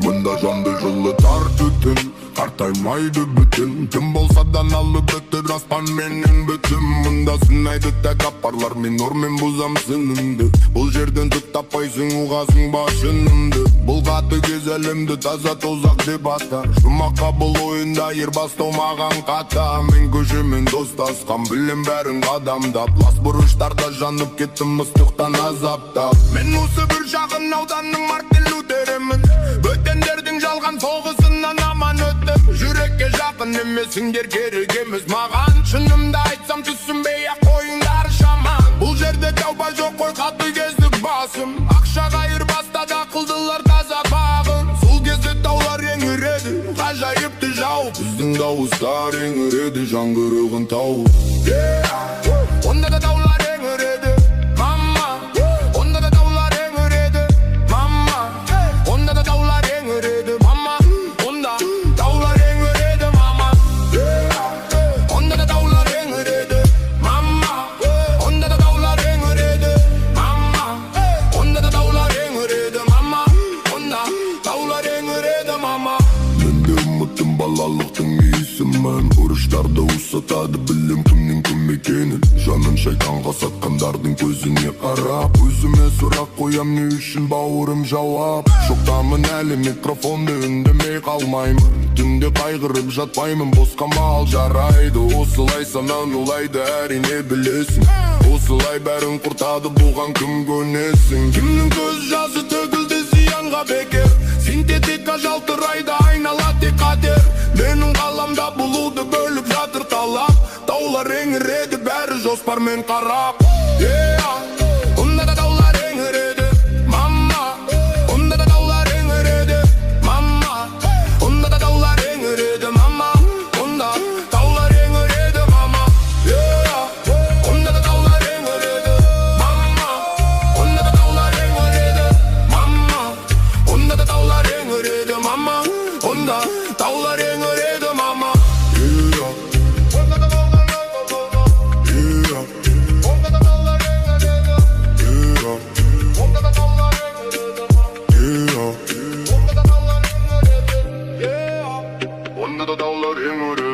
Мында жанды жылытар түтін, қартаймайды бүтін. Кім болса да налы бітір аспан менің бүтін. Мында сынайды тәкаппарлар, мен ормен бұзам сынымды. Бұл жерден түк таппайсың, ұғасың башынымды. Бұл қаты кез әлемді таза тозақ деп ата. Жұмаққа бұл ойында ер бастау маған қата. Мен көшемен достасқам, білем бәрін қадамдап. Лас бұрыштарда жанып кеттім ыстықтан азаптап. Мен осы бір шағын ауданның Мартин Лютерімін. Бөтендердің жалған соғысынан аман өттім. Жүрекке жақын емесіңдер, керек емес маған. Шынымды айтсам түсінбей-ақ қойыңдар шаман. Бұл жерде тауба жоқ қой, қаты кездік басым. Ақшаға айырбастады ақылдылар таза бағын. Сол кезде таулар еңіреді, ғажайыпты жауып. Біздің дауыстар еңіреді, жаңғырығын тауып. Онда да таулар еңіреді, мама. Онда да таулар еңіреді, мама. Онда да таулар еңіреді, мама. Онда таулар еңіреді, мама. Онда да таулар еңіреді, мама. Онда да таулар еңіреді, мама. Онда да таулар еңіреді, мама. Онда таулар еңіреді, мама. Менде үмітім балалықтың иісімен. Ұрыштарды ұсатады, білем кімнің кім екенін. Жанын шайтанға сатқандардың көзіне қарап. Өзіме сұрақ қоям, не үшін бауырым жауап. Жоқтамын әлі, микрофонды үндемей қалмаймын. Түнде қайғырып жатпаймын, босқа мал жарайды. Осылай санан улайды, әрине білесің. Осылай бәрін құртады, бұған кім көнесің. Кімнің көз жазы төгілді зиянға бекер. Синтетика жалтырайды, айнала тек қатер. Менің қаламда бұлуды бөліп жатыр талап. Таулар еңіреді, бәрі жоспармен қарап. Онда да таулар еңіреді, мама. Онда да таулар еңіреді, мама. Онда да таулар еңіреді, мама. Онда таулар еңіреді, мама. Онда да таулар еңіреді, мама. Онда да таулар еңіреді, мама. Онда да таулар еңіреді, мама. Онда таулар еңіреді, мама. Onda da dağlar еңіреді.